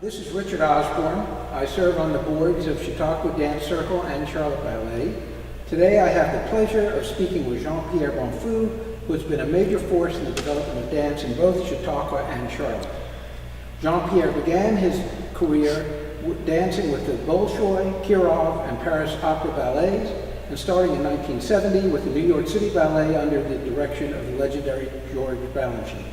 This is Richard Osborne. I serve on the boards of Chautauqua Dance Circle and Charlotte Ballet. Today I have the pleasure of speaking with Jean-Pierre Bonnefoux, who has been a major force in the development of dance in both Chautauqua and Charlotte. Jean-Pierre began his career dancing with the Bolshoi, Kirov, and Paris Opera Ballets, and starting in 1970 with the New York City Ballet under the direction of the legendary George Balanchine.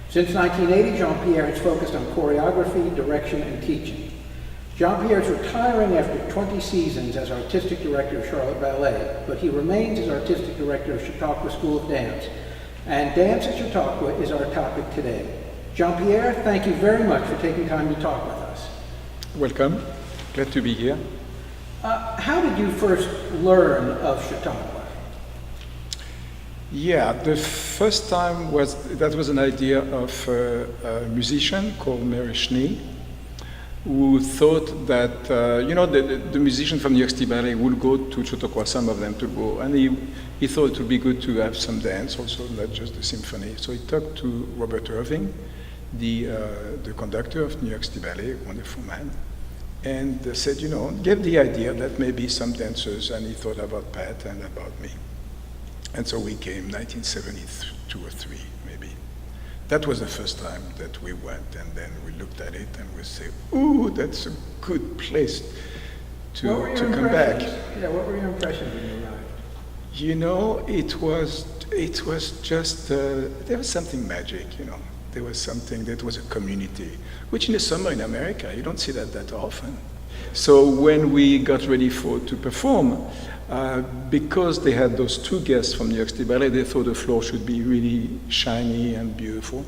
Since 1980, Jean-Pierre has focused on choreography, direction, and teaching. Jean-Pierre is retiring after 20 seasons as artistic director of Charlotte Ballet, but he remains as artistic director of Chautauqua School of Dance. And dance at Chautauqua is our topic today. Jean-Pierre, thank you very much for taking time to talk with us. Welcome. Glad to be here. How did you first learn of Chautauqua? Yeah, the first time was an idea of a musician called Mary Schnee, who thought that the musicians from New York City Ballet would go to Chautauqua, some of them to go, and he thought it would be good to have some dance also, not just the symphony. So he talked to Robert Irving, the conductor of New York City Ballet, a wonderful man, and said, gave the idea that maybe some dancers, and he thought about Pat and about me. And so we came 1972 or 3, maybe. That was the first time that we went, and then we looked at it and we said, ooh, that's a good place to come back. Yeah, what were your impressions when you arrived? It was just, there was something magic, There was something that was a community, which in the summer in America, you don't see that often. So when we got ready to perform, because they had those 2 guests from New York City Ballet, they thought the floor should be really shiny and beautiful.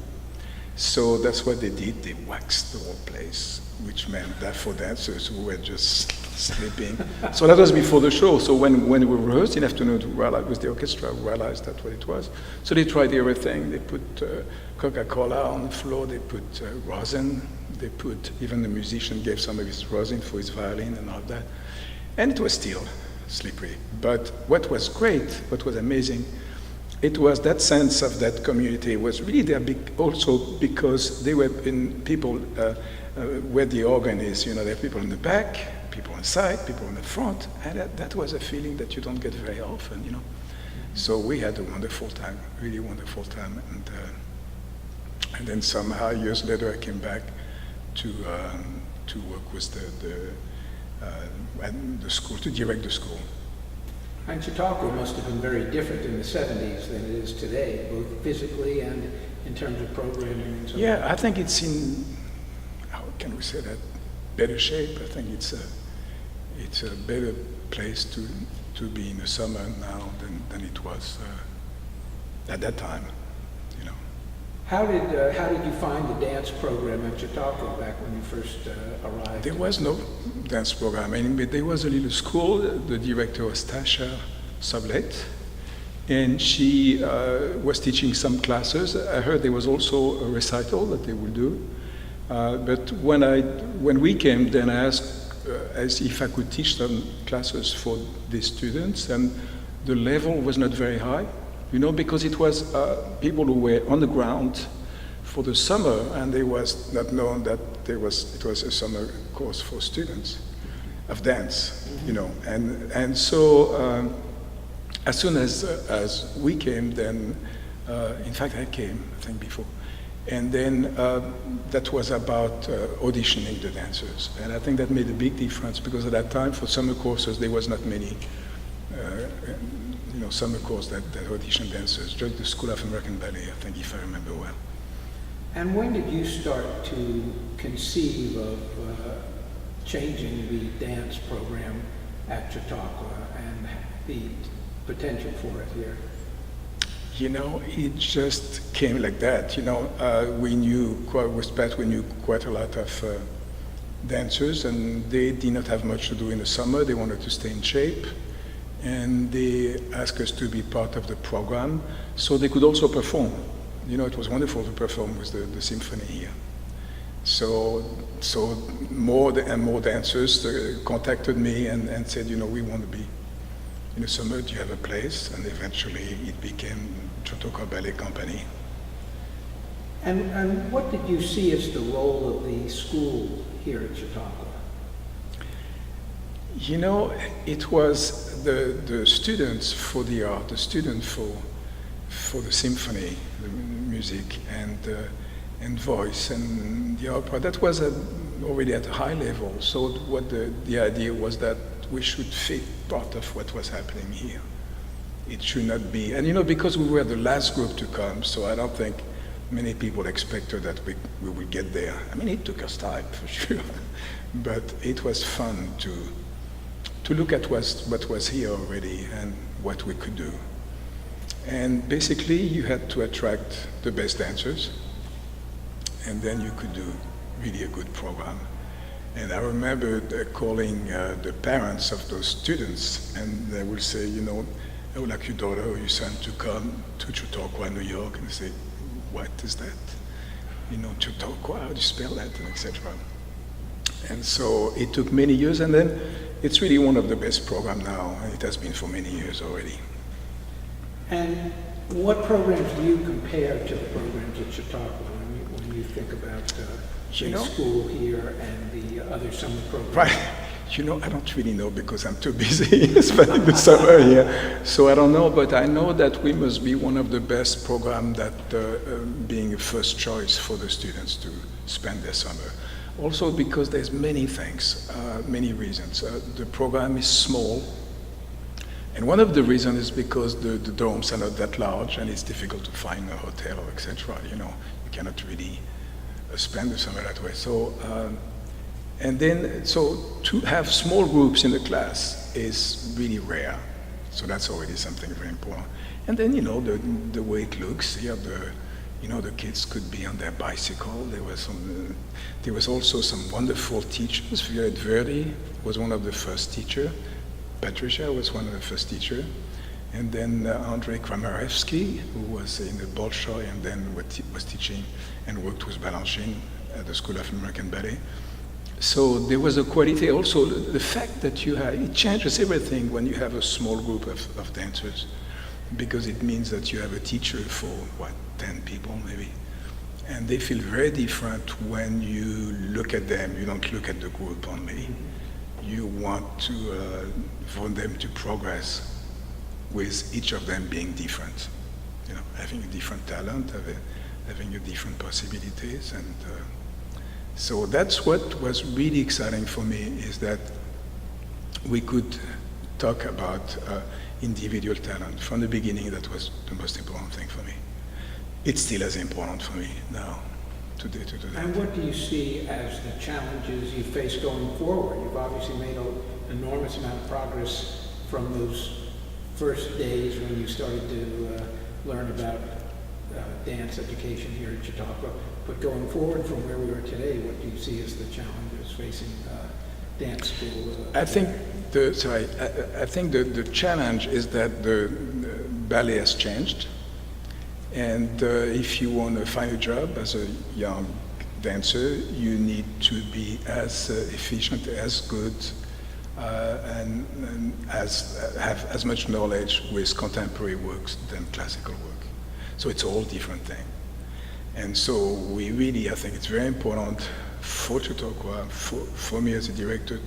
So that's what they did. They waxed the whole place, which meant that for dancers who were just sleeping. So that was before the show. So when we rehearsed in the afternoon with the orchestra, we realized that's what it was. So they tried everything. They put Coca-Cola on the floor. They put rosin. Even the musician gave some of his rosin for his violin and all that. And it was still slippery. But what was great, what was amazing, it was that sense of that community was really there also because they were in people where the organ is. There are people in the back, people on the side, people in the front, and that was a feeling that you don't get very often, So we had a wonderful time, really wonderful time. And then somehow, years later, I came back to work with the school, to direct the school. And Chautauqua must have been very different in the 70s than it is today, both physically and in terms of programming and so on. Yeah, I think it's in, how can we say that, better shape. I think it's a better place to be in the summer now than it was at that time. How did you find the dance program at Chautauqua back when you first arrived? There was no dance program, but there was a little school. The director was Tasha Sublet, and she was teaching some classes. I heard there was also a recital that they would do. But when we came, then I asked as if I could teach some classes for these students, and the level was not very high. Because it was people who were on the ground for the summer, and it was not known that it was a summer course for students of dance, And so as soon as we came, then in fact I came, I think before, and then that was about auditioning the dancers, and I think that made a big difference because at that time for summer courses there was not many. Summer course that audition dancers, just the School of American Ballet, I think, if I remember well. And when did you start to conceive of changing the dance program at Chautauqua and the potential for it here? It just came like that. We knew, with Pat, we knew quite a lot of dancers, and they did not have much to do in the summer. They wanted to stay in shape. And they asked us to be part of the program so they could also perform. It was wonderful to perform with the symphony here. So more and more dancers contacted me and said, we want to be in the summer, do you have a place? And eventually it became Chautauqua Ballet Company. And what did you see as the role of the school here at Chautauqua? You know, it was the students for the art, the student for the symphony, the music, and voice, and the opera. That was already at a high level. So what the idea was that we should fit part of what was happening here. It should not be, and you know, because we were the last group to come, so I don't think many people expected that we would get there. I mean, it took us time for sure, but it was fun to look at what was here already and what we could do. And basically, you had to attract the best dancers, and then you could do really a good program. And I remember calling the parents of those students, and they would say, you know, I would like your daughter or your son to come to Chautauqua, New York. And they say, what is that? You know, Chautauqua, how do you spell that, and etc. And so it took many years, and then it's really one of the best programs now, and it has been for many years already. And what programs do you compare to the programs at Chautauqua when you think about the school here and the other summer programs? Right. You know, I don't really know because I'm too busy spending the summer here. So I don't know, but I know that we must be one of the best programs that being a first choice for the students to spend their summer. Also because there's many things, many reasons. The program is small. And one of the reasons is because the dorms are not that large and it's difficult to find a hotel or etc. You know, you cannot really spend the summer that way. So, and then, so to have small groups in the class is really rare. So that's already something very important. And then, you know, the way it looks here, you know, the kids could be on their bicycle. There was also some wonderful teachers. Violette Verdi was one of the first teachers. Patricia was one of the first teachers. And then Andrei Kramarevsky, who was in the Bolshoi and then was teaching and worked with Balanchine at the School of American Ballet. So there was a quality also, the fact that it changes everything when you have a small group of dancers, because it means that you have a teacher for, 10 people maybe. And they feel very different when you look at them. You don't look at the group only. You want for them to progress with each of them being different. You know, having a different talent, having a different possibilities. And so that's what was really exciting for me, is that we could talk about individual talent. From the beginning, that was the most important thing for me. It's still as important for me now, today, to do that. And what do you see as the challenges you face going forward? You've obviously made an enormous amount of progress from those first days when you started to learn about dance education here at Chautauqua. But going forward from where we are today, what do you see as the challenges facing dance school? I think the challenge is that the ballet has changed. And if you want to find a job as a young dancer, you need to be as efficient, as good, and have as much knowledge with contemporary works than classical work. So it's a whole different thing. And so we really, I think it's very important for Chautauqua, for me as a director,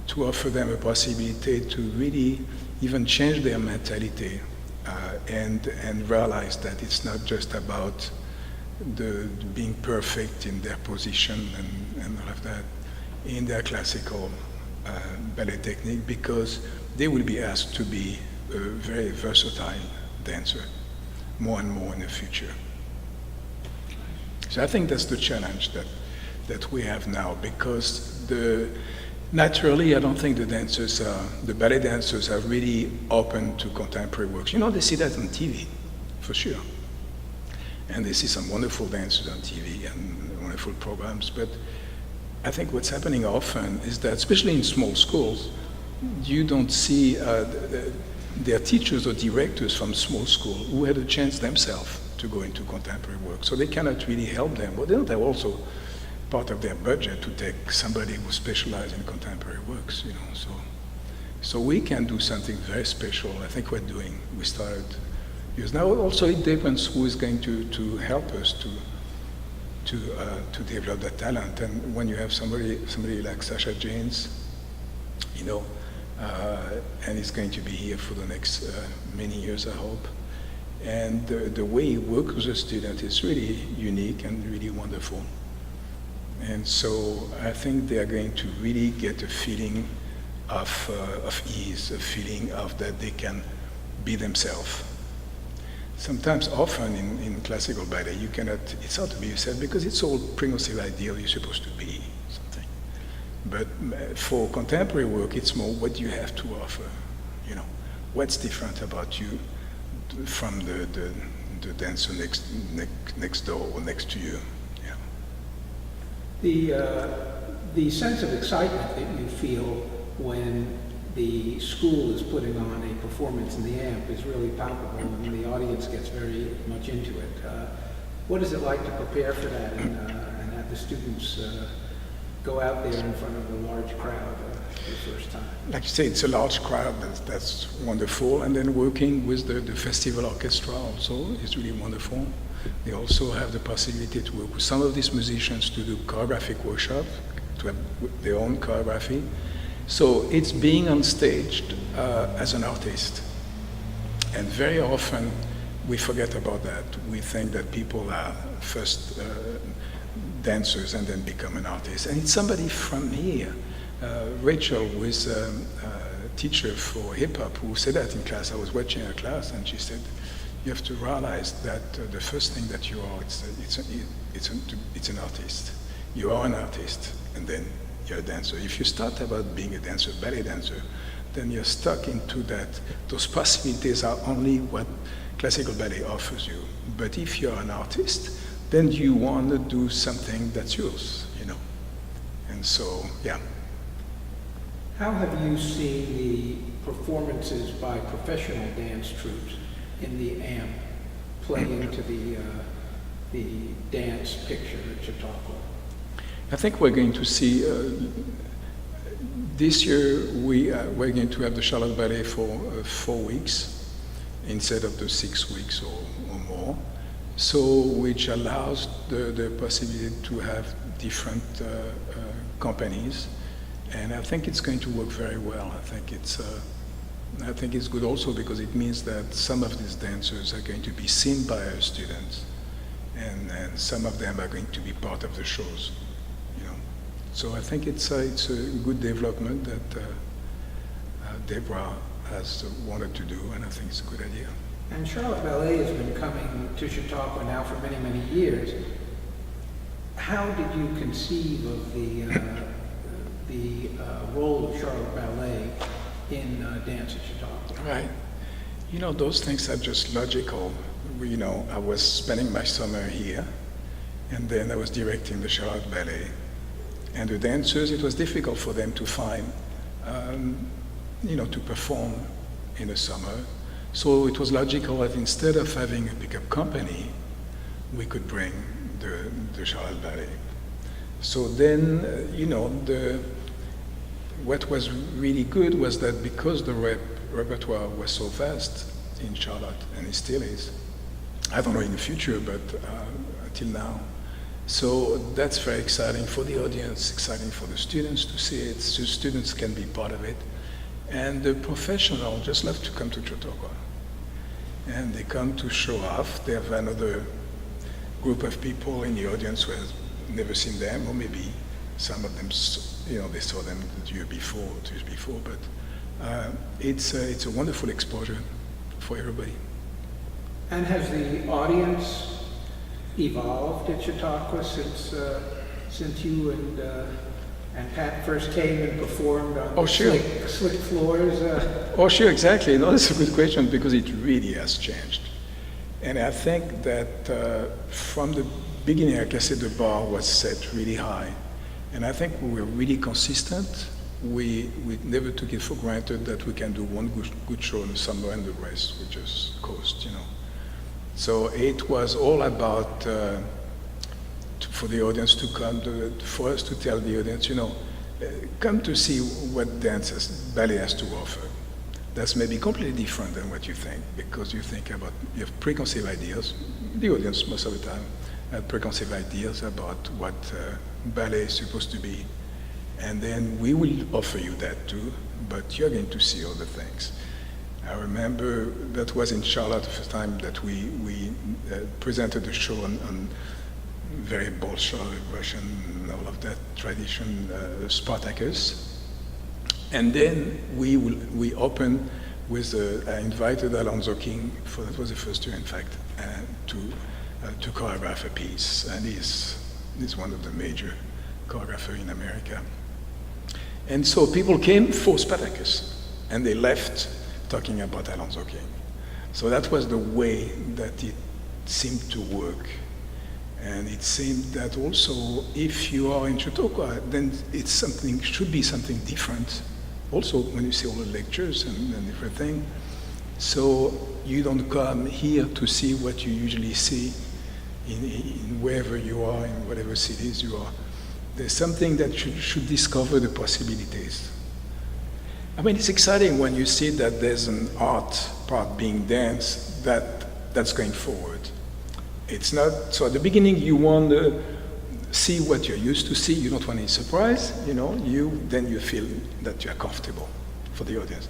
to offer them a possibility to really even change their mentality. And realize that it's not just about being perfect in their position and all of that in their classical ballet technique, because they will be asked to be a very versatile dancer more and more in the future. So I think that's the challenge that we have now, because naturally, I don't think the ballet dancers are really open to contemporary works. You know, they see that on TV, for sure. And they see some wonderful dancers on TV and wonderful programs. But I think what's happening often is that, especially in small schools, you don't see their teachers or directors from small school who had a chance themselves to go into contemporary work. So they cannot really help them. But they don't have also part of their budget to take somebody who specializes in contemporary works, you know. So we can do something very special. I think we're doing. We started years now. Also, it depends who is going to help us to develop that talent. And when you have somebody like Sasha Janes, you know, and he's going to be here for the next many years, I hope. And the way he works with a student is really unique and really wonderful. And so I think they are going to really get a feeling of ease, a feeling of that they can be themselves. Sometimes, often in classical ballet, you cannot, it's hard to be yourself because it's all preconceived ideal you're supposed to be something. But for contemporary work, it's more what you have to offer, you know, what's different about you from the dancer next door or next to you. The sense of excitement that you feel when the school is putting on a performance in the amp is really palpable, and the audience gets very much into it. What is it like to prepare for that and have the students go out there in front of a large crowd for the first time? Like you say, it's a large crowd, that's wonderful. And then working with the festival orchestra also is really wonderful. They also have the possibility to work with some of these musicians to do choreographic workshop, to have their own choreography. So it's being on stage as an artist. And very often we forget about that. We think that people are first dancers and then become an artist. And it's somebody from here, Rachel, who is a teacher for hip hop, who said that in class. I was watching her class and she said, you have to realize that the first thing that you are, it's an artist. You are an artist, and then you're a dancer. If you start about being a dancer, ballet dancer, then you're stuck into that. Those possibilities are only what classical ballet offers you. But if you're an artist, then you want to do something that's yours, you know. And so, yeah. How have you seen the performances by professional dance troupes in the AMP play into the dance picture at Chautauqua? I think we're going to see, this year we're going to have the Charlotte Ballet for 4 weeks instead of the 6 weeks or more. So which allows the possibility to have different companies. And I think it's going to work very well. I think it's good also because it means that some of these dancers are going to be seen by our students, and some of them are going to be part of the shows, you know. So I think it's a good development that Deborah has wanted to do, and I think it's a good idea. And Charlotte Ballet has been coming to Chautauqua now for many, many years. How did you conceive of the role of Charlotte Ballet in dance at Chautauqua? Right. You know, those things are just logical. You know, I was spending my summer here, and then I was directing the Charlotte Ballet. And the dancers, it was difficult for them to find, you know, to perform in the summer. So it was logical that instead of having a pickup company, we could bring the Charlotte Ballet. So then, you know, what was really good was that because the repertoire was so vast in Charlotte, and it still is, I don't know in the future, but until now. So that's very exciting for the audience, exciting for the students to see it, so students can be part of it. And the professionals just love to come to Chautauqua. And they come to show off. They have another group of people in the audience who have never seen them, or maybe some of them, you know, they saw them the year before, 2 years before, but it's a wonderful exposure for everybody. And has the audience evolved at Chautauqua since you and Pat first came and performed on slick floors? Oh, sure, exactly. No, that's a good question because it really has changed. And I think that from the beginning, like I said, the bar was set really high. And I think we were really consistent. We never took it for granted that we can do one good show in the summer and the rest we just coast, you know. So it was all about for the audience to come, for us to tell the audience, you know, come to see what ballet has to offer. That's maybe completely different than what you think, because you think about, you have preconceived ideas, the audience most of the time, had preconceived ideas about what ballet is supposed to be. And then we will offer you that too, but you're going to see other things. I remember that was in Charlotte the first time that we presented a show on very Bolshoi, Russian, all of that tradition, Spartacus. And then we opened with, I invited Alonzo King, that was the first year in fact, to choreograph a piece. And he's one of the major choreographers in America. And so people came for Spartacus, and they left talking about Alonzo King. So that was the way that it seemed to work. And it seemed that also, if you are in Chautauqua, then should be something different. Also, when you see all the lectures and everything, so you don't come here to see what you usually see in wherever you are, in whatever cities you are. There's something that should discover the possibilities. I mean, it's exciting when you see that there's an art part being dance that's going forward. It's not, so at the beginning you want to see what you're used to see, you don't want any surprise, then you feel that you're comfortable for the audience.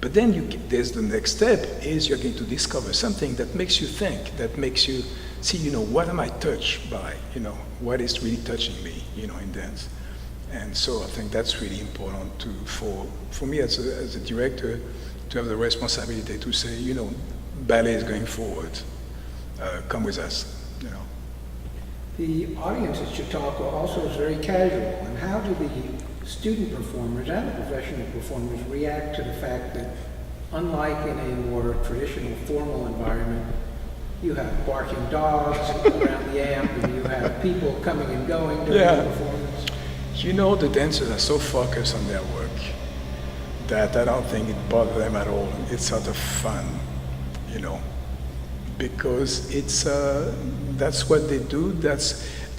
But then there's the next step, is you're going to discover something that makes you think, that makes you see, what am I touched by, what is really touching me, in dance. And so I think that's really important for me as a director to have the responsibility to say, ballet is going forward, come with us, The audience at Chautauqua also is very casual, and how do the student performers and the professional performers react to the fact that, unlike in a more traditional formal environment, you have barking dogs around the amp, and you have people coming and going during the performance? The dancers are so focused on their work that I don't think it bothers them at all. It's sort of fun, because that's what they do.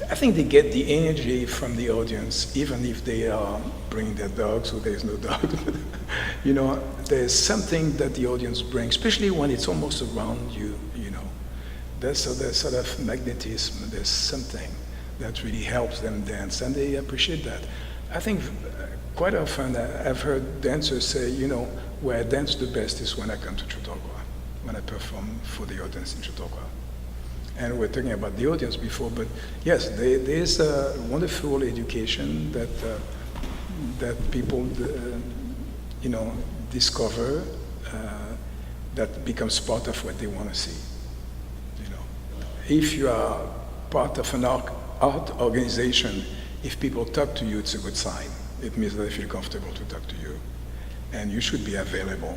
I think they get the energy from the audience, even if they are bringing their dogs or there's no dog. There's something that the audience brings, especially when it's almost around you. There's sort of magnetism. There's something that really helps them dance, and they appreciate that. I think quite often I've heard dancers say, where I dance the best is when I come to Chautauqua, when I perform for the audience in Chautauqua. And we're talking about the audience before, but yes, there's a wonderful education that people, discover that becomes part of what they want to see. If you are part of an art organization, if people talk to you, it's a good sign. It means that they feel comfortable to talk to you. And you should be available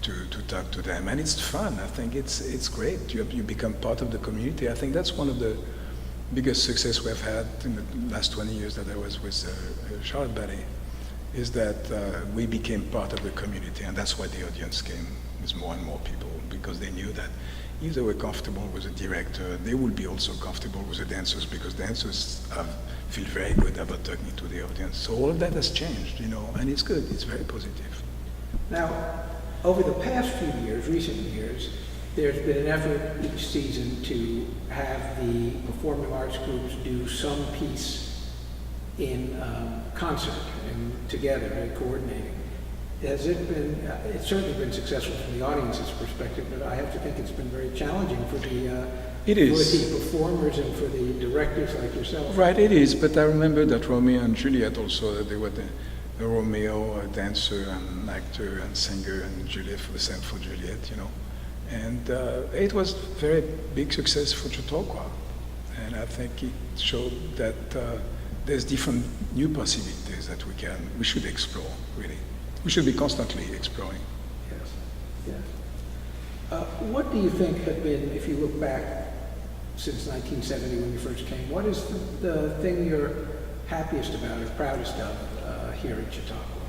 to talk to them. And it's fun. I think it's great. You become part of the community. I think that's one of the biggest success we've had in the last 20 years that I was with Charlotte Ballet, is that we became part of the community. And that's why the audience came with more and more people, because they knew that if they were comfortable with the director, they would be also comfortable with the dancers, because dancers feel very good about talking to the audience. So all of that has changed, and it's good. It's very positive. Now, over the past few years, recent years, there's been an effort each season to have the performing arts groups do some piece in concert and together and coordinating. Has it been, it's certainly been successful from the audience's perspective, but I have to think it's been very challenging for the performers and for the directors like yourself. Right, it is, but I remember that Romeo and Juliet also, that they were the Romeo, a dancer and actor and singer, and Juliet for the same for Juliet, And it was very big success for Chautauqua. And I think it showed that there's different new possibilities that we should explore, really. We should be constantly exploring. Yes. What do you think have been, if you look back since 1970 when you first came, what is the thing you're happiest about or proudest of here in Chautauqua?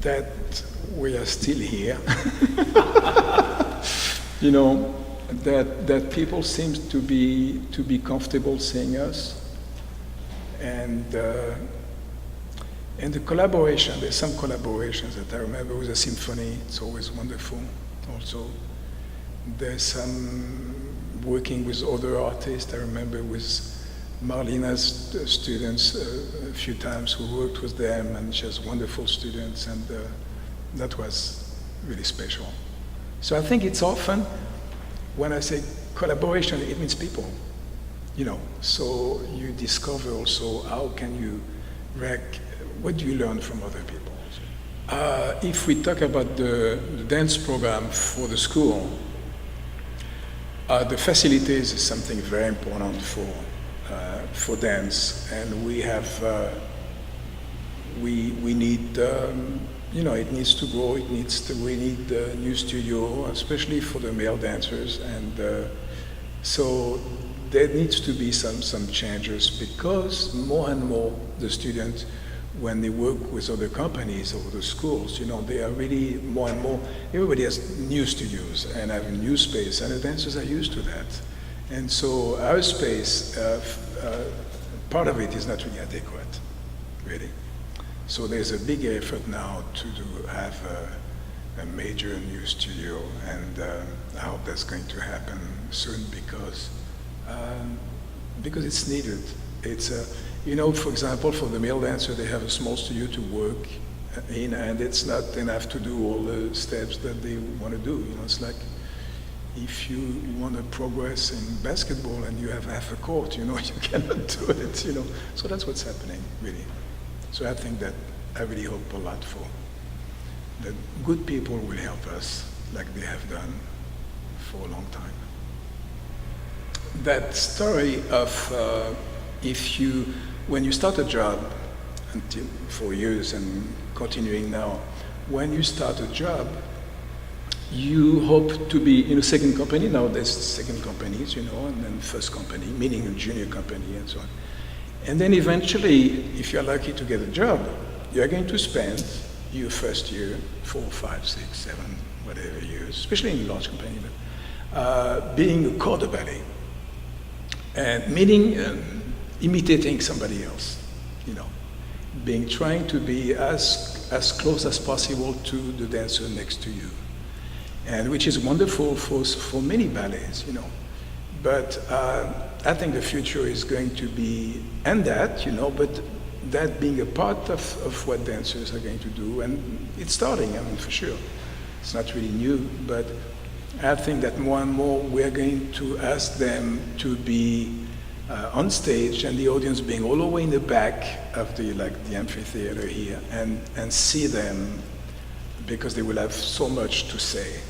That we are still here. That people seem to be comfortable seeing us, and the collaboration. There's some collaborations that I remember with the symphony. It's always wonderful. Also, there's some working with other artists. I remember with Marlena's students a few times who worked with them, and she has wonderful students, and that was really special. So I think it's often, when I say collaboration, it means people, so you discover also how can you what do you learn from other people? If we talk about the dance program for the school, the facilities is something very important for dance, and we have we need it needs to grow. We need a new studio, especially for the male dancers, and so there needs to be some changes, because more and more the students, when they work with other companies or the schools, they are really more and more, everybody has new studios and have a new space, and the dancers are used to that. And so our space, part of it is not really adequate, really. So there's a big effort now to have a major new studio, and I hope that's going to happen soon, because it's needed. It's for example, for the male dancer, they have a small studio to work in, and it's not enough to do all the steps that they want to do. It's like if you want to progress in basketball and you have half a court, you cannot do it. So that's what's happening, really. So I think that I really hope a lot for that good people will help us, like they have done for a long time. That story of when you start a job, until 4 years and continuing now, when you start a job, you hope to be in a second company. Now there's second companies, and then first company, meaning a junior company and so on. And then eventually, if you're lucky to get a job, you're going to spend your first year, 4, 5, 6, 7, whatever years, especially in a large company, being a corps de ballet. And meaning imitating somebody else, trying to be as close as possible to the dancer next to you, and which is wonderful for many ballets, But I think the future is going to be, and that, but that being a part of what dancers are going to do, and it's starting, for sure. It's not really new, but I think that more and more we're going to ask them to be on stage, and the audience being all the way in the back of the amphitheater here, and see them, because they will have so much to say,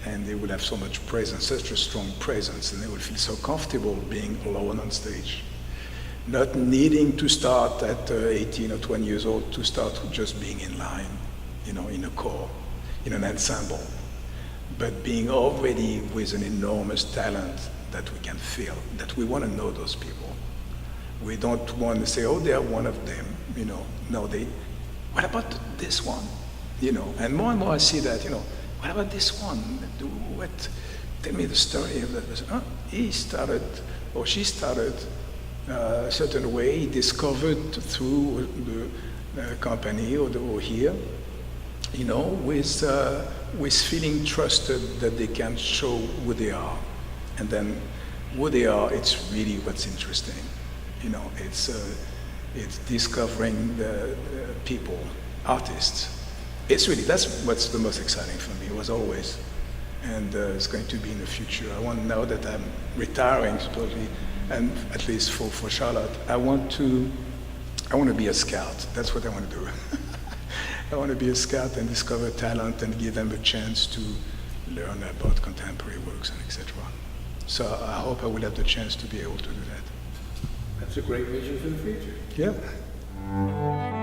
and they will have so much presence, such a strong presence, and they will feel so comfortable being alone on stage. Not needing to start at 18 or 20 years old to start with just being in line, in a corps, in an ensemble, but being already with an enormous talent that we can feel, that we want to know those people. We don't want to say, oh, they are one of them, No, what about this one? And more I see that, what about this one? Tell me the story of that person. Oh, he started, or she started a certain way, he discovered through the company or here, with feeling trusted that they can show who they are. And then who they are, it's really what's interesting. It's discovering the people, artists. That's what's the most exciting for me, it was always. And it's going to be in the future. I want, now that I'm retiring, supposedly, and at least for Charlotte, I want to be a scout. That's what I want to do. I want to be a scout and discover talent and give them a chance to learn about contemporary works and etc. So I hope I will have the chance to be able to do that. That's a great vision for the future. Yeah.